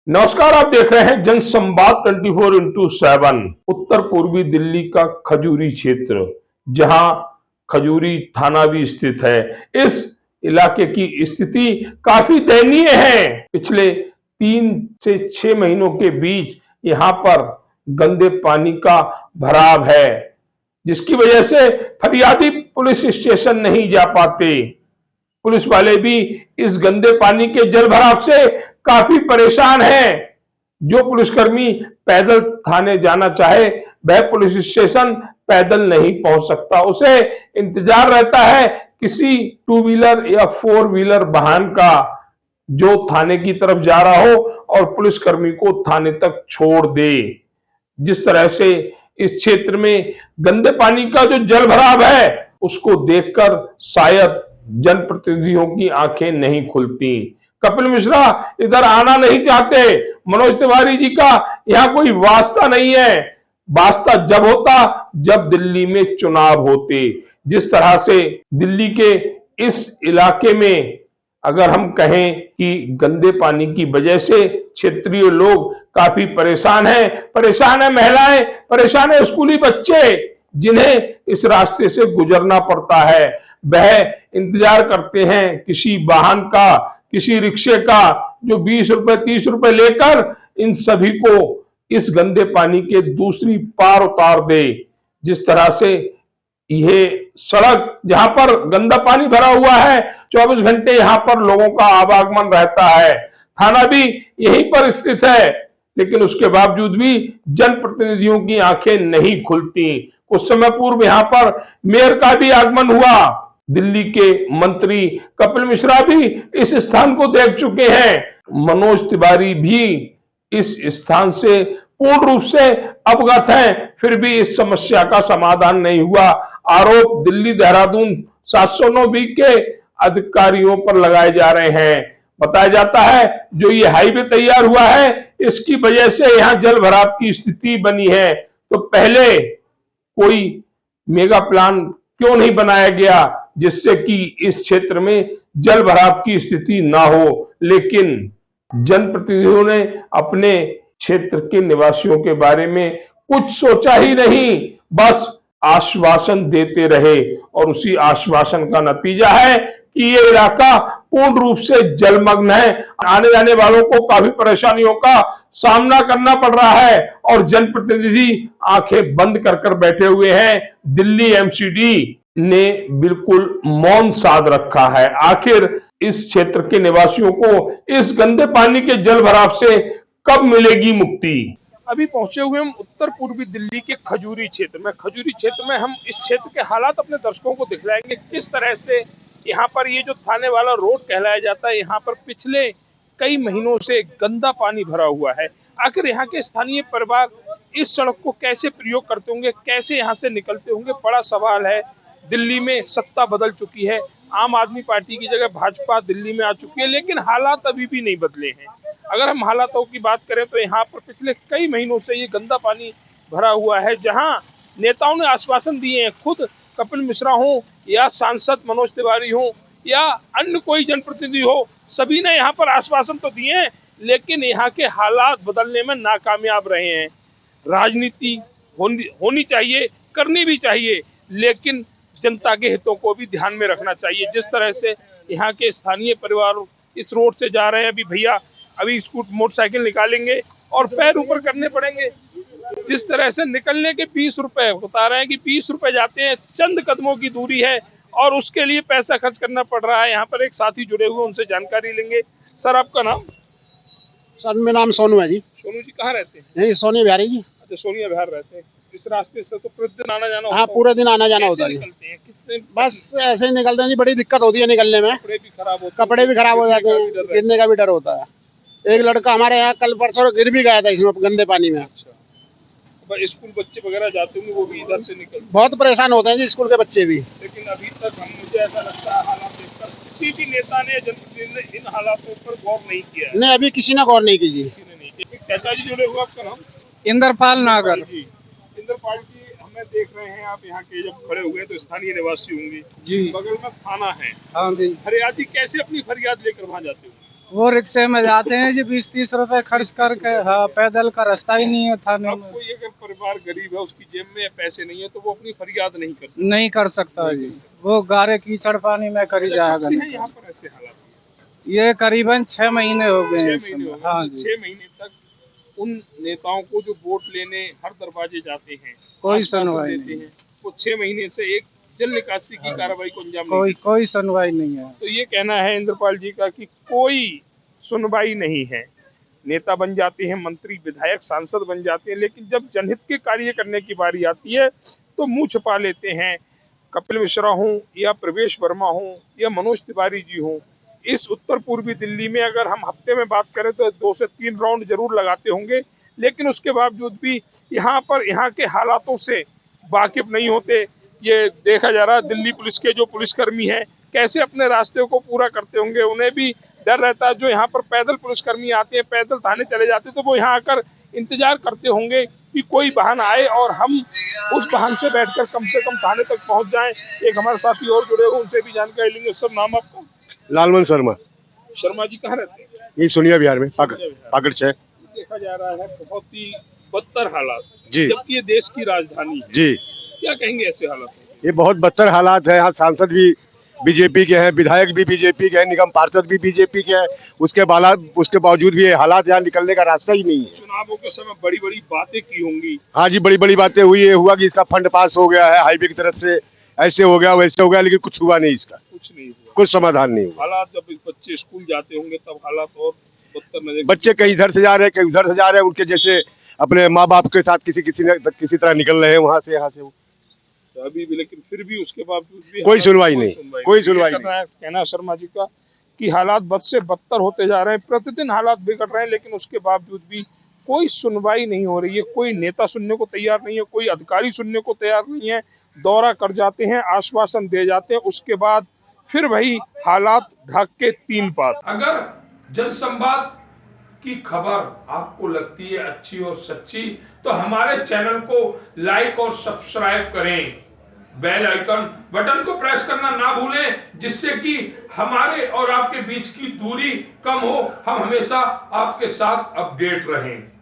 नमस्कार, आप देख रहे हैं जनसंवाद 24x7। उत्तर पूर्वी दिल्ली का खजूरी क्षेत्र, जहां खजूरी थाना भी स्थित है, इस इलाके की स्थिति काफी दयनीय है। पिछले 3 से 6 महीनों के बीच यहां पर गंदे पानी का भराव है, जिसकी वजह से फरियादी पुलिस स्टेशन नहीं जा पाते। पुलिस वाले भी इस गंदे पानी के जल भराव से काफी परेशान हैं। जो पुलिसकर्मी पैदल थाने जाना चाहे, वह पुलिस स्टेशन पैदल नहीं पहुंच सकता। उसे इंतजार रहता है किसी 2 व्हीलर या 4 व्हीलर वाहन का, जो थाने की तरफ जा रहा हो और पुलिसकर्मी को थाने तक छोड़ दे। जिस तरह से इस क्षेत्र में गंदे पानी का जो जल भराव है, उसको देखकर शायद जनप्रतिनिधियों की आंखें नहीं खुलती। कपिल मिश्रा इधर आना नहीं चाहते। मनोज तिवारी जी का यहाँ कोई वास्ता नहीं है। वास्ता जब होता जब दिल्ली में चुनाव होते। जिस तरह से दिल्ली के इस इलाके में अगर हम कहें कि गंदे पानी की वजह से क्षेत्रीय लोग काफी परेशान है महिलाएं, परेशान है स्कूली बच्चे, जिन्हें इस रास्ते से गुजरना पड़ता है। वह इंतजार करते हैं किसी वाहन का, किसी रिक्शे का, जो 20 रुपए 30 रुपए लेकर इन सभी को इस गंदे पानी के दूसरी पार उतार दे। जिस तरह से यह सड़क, जहां पर गंदा पानी भरा हुआ है, 24 घंटे यहां पर लोगों का आवागमन रहता है। थाना भी यहीं पर स्थित है, लेकिन उसके बावजूद भी जनप्रतिनिधियों की आंखें नहीं खुलती। कुछ समय पूर्व यहां पर मेयर का भी आगमन हुआ। दिल्ली के मंत्री कपिल मिश्रा भी इस स्थान को देख चुके हैं। मनोज तिवारी भी इस स्थान से पूर्ण रूप से अवगत हैं, फिर भी इस समस्या का समाधान नहीं हुआ। आरोप दिल्ली देहरादून 709B के अधिकारियों पर लगाए जा रहे हैं। बताया जाता है जो ये हाईवे तैयार हुआ है, इसकी वजह से यहां जल भराव की स्थिति बनी है। तो पहले कोई मेगा प्लान क्यों नहीं बनाया गया, जिससे कि इस क्षेत्र में जल भराव की स्थिति ना हो। लेकिन जनप्रतिनिधियों ने अपने क्षेत्र के निवासियों के बारे में कुछ सोचा ही नहीं, बस आश्वासन देते रहे, और उसी आश्वासन का नतीजा है कि ये इलाका पूर्ण रूप से जलमग्न है। आने जाने वालों को काफी परेशानियों का सामना करना पड़ रहा है, और जनप्रतिनिधि आंखें बंद कर बैठे हुए हैं। दिल्ली एमसीडी ने बिल्कुल मौन साध रखा है। आखिर इस क्षेत्र के निवासियों को इस गंदे पानी के जल भराव से कब मिलेगी मुक्ति? अभी पहुंचे हुए हम उत्तर पूर्वी दिल्ली के खजूरी क्षेत्र में हम इस क्षेत्र के हालात अपने दर्शकों को दिखलाएंगे। किस तरह से यहाँ पर ये जो थाने वाला रोड कहलाया जाता है, यहाँ पर पिछले कई महीनों से गंदा पानी भरा हुआ है। आखिर यहाँ के स्थानीय परिवार इस सड़क को कैसे प्रयोग करते होंगे, कैसे यहाँ से निकलते होंगे, बड़ा सवाल है। दिल्ली में सत्ता बदल चुकी है, आम आदमी पार्टी की जगह भाजपा दिल्ली में आ चुकी है, लेकिन हालात अभी भी नहीं बदले हैं। अगर हम हालातों की बात करें तो यहाँ पर पिछले कई महीनों से ये गंदा पानी भरा हुआ है, जहाँ नेताओं ने आश्वासन दिए हैं, खुद कपिल मिश्रा हो या सांसद मनोज तिवारी हो या अन्य कोई जनप्रतिनिधि हो, सभी ने यहाँ पर आश्वासन तो दिए हैं, लेकिन यहाँ के हालात बदलने में नाकामयाब रहे हैं। राजनीति होनी चाहिए, करनी भी चाहिए, लेकिन जनता के हितों को भी ध्यान में रखना चाहिए। जिस तरह से यहाँ के स्थानीय परिवार इस रोड से जा रहे हैं, अभी भैया अभी मोटरसाइकिल निकालेंगे और पैर ऊपर करने पड़ेंगे। जिस तरह से निकलने के 20 रुपए बता रहे हैं कि 20 रुपए जाते हैं, चंद कदमों की दूरी है और उसके लिए पैसा खर्च करना पड़ रहा है। यहाँ पर एक साथी जुड़े हुए, उनसे जानकारी लेंगे। सर, आपका नाम? सर, मेरा नाम सोनू है जी। सोनू जी कहाँ रहते हैं? यही सोनी बिहारी जी। अच्छा, सोनिया बिहार रहते हैं। इस रास्ते से तो प्रतिदिन आना जाना होता हाँ, पूरे दिन आना जाना होता है। निकलते हैं कितने? बस ऐसे ही निकलते हैं जी, बड़ी दिक्कत होती है निकलने में। कपड़े भी खराब होते हैं, कपड़े भी खराब हो जाते हैं, गिरने का भी डर होता है। एक लड़का हमारे यहाँ कल परसों गिर भी गया था इसमें गंदे पानी में। अच्छा, स्कूल बच्चे वगैरह जाते होंगे, वो भी इधर से निकलते बहुत परेशान होते हैं जी स्कूल के बच्चे भी। लेकिन अभी तक मुझे ऐसा लगता है हालात देखकर किसी भी नेता ने जनप्रतिनिधि ने इन हालातों पर गौर नहीं किया है। नहीं, अभी किसी ने गौर नहीं की जी। किसी ने नहीं किया। चाचा जी जुड़े हुए, आपका नाम? इंद्रपाल नागर जी। इंद्रपाल जी, हमें देख रहे हैं आप यहाँ के जब खड़े हुए तो स्थानीय निवासी होंगे जी। बगल में थाना है। हाँ जी। फरियादी कैसे अपनी फरियाद लेकर वहाँ जाते हो? वो रिक्शे में जाते हैं जी 20-30 रुपए खर्च करके। हाँ, पैदल का रास्ता ही नहीं है थाने अब में। कोई अगर परिवार गरीब है, उसकी जेब में पैसे नहीं है, तो वो अपनी फरियाद नहीं कर सकता। नहीं कर सकता जी, वो गारे कीचड़ पानी में करी कब जाएगा से है नहीं। यहाँ पर ऐसे हालात? ये करीबन 6 महीने हो गए 6 हैं महीने हो इसमें। गए। हाँ तो जी, 6 महीने तक उन नेताओं को जो वोट लेने हर दरवाजे जाते हैं, कोई आश्वासन सुनवाई देते नहीं, हैं, वो 6 महीने से एक जल निकासी की कार्रवाई को अंजाम नहीं कोई देते। कोई सुनवाई नहीं है। तो ये कहना है इंद्रपाल जी का कि कोई सुनवाई नहीं है। नेता बन जाते हैं, मंत्री, विधायक, सांसद बन जाते हैं, लेकिन जब जनहित के कार्य करने की बारी आती है तो मुंह छिपा लेते हैं। कपिल मिश्रा हों या प्रवेश वर्मा हों या मनोज तिवारी जी हों, इस उत्तर पूर्वी दिल्ली में अगर हम हफ्ते में बात करें तो 2 से 3 राउंड जरूर लगाते होंगे, लेकिन उसके बावजूद भी यहाँ के हालातों से वाकिफ नहीं होते। ये देखा जा रहा है दिल्ली पुलिस के जो पुलिसकर्मी हैं कैसे अपने रास्ते को पूरा करते होंगे। उन्हें भी डर रहता है। जो यहाँ पर पैदल पुलिसकर्मी आते हैं, पैदल थाने चले जाते हैं, तो वो यहाँ आकर इंतजार करते होंगे कि कोई वाहन आए और हम उस वाहन से बैठकर कम से कम थाने तक पहुंच जाएं। एक हमारे साथी और जुड़े हुए, उनसे भी जानकारी लेंगे। सर, नाम आपका? लालमन शर्मा, शर्मा जी कहाँ रहते हैं? ये सोनिया विहार में सोनिया विहार। पाकड़ से। देखा जा रहा है बहुत ही बदतर हालात, जी जबकि ये देश की राजधानी है। जी, क्या कहेंगे ऐसे हालात? ये बहुत बदतर हालात है। यहाँ सांसद भी बीजेपी के हैं, विधायक भी बीजेपी के हैं, निगम पार्षद भी बीजेपी के हैं। उसके बावजूद भी ये हालात, यहाँ निकलने का रास्ता ही नहीं है। चुनावों के समय बड़ी बड़ी बातें की होंगी। हाँ जी, बड़ी बड़ी बातें हुई है। हुआ कि इसका फंड पास हो गया है हाईवे की तरफ से, ऐसे हो गया वैसे हो गया, लेकिन कुछ हुआ नहीं, इसका कुछ नहीं हुआ। कुछ समाधान नहीं हुआ। हालात जब बच्चे स्कूल जाते होंगे तब हालात और बदतर नजर। बच्चे कहीं इधर से जा रहे हैं, कहीं उधर से जा रहे हैं, उनके जैसे अपने माँ बाप के साथ किसी तरह निकल रहे हैं वहां से यहाँ से। तो अभी भी, लेकिन फिर भी उसके बावजूद भी कोई सुनवाई नहीं, कोई सुनवाई नहीं। कहना शर्मा जी का कि हालात बद से बदतर होते जा रहे हैं, प्रतिदिन हालात बिगड़ रहे हैं, लेकिन उसके बावजूद भी कोई सुनवाई नहीं हो रही है। कोई नेता सुनने को तैयार नहीं है, कोई अधिकारी सुनने को तैयार नहीं है। दौरा कर जाते हैं, आश्वासन दे जाते हैं, उसके बाद फिर वही हालात ढाक के 3 पात। अगर जनसंवाद की खबर आपको लगती है अच्छी और सच्ची, तो हमारे चैनल को लाइक और सब्सक्राइब करें। बेल आइकन बटन को प्रेस करना ना भूलें, जिससे कि हमारे और आपके बीच की दूरी कम हो, हम हमेशा आपके साथ अपडेट रहें।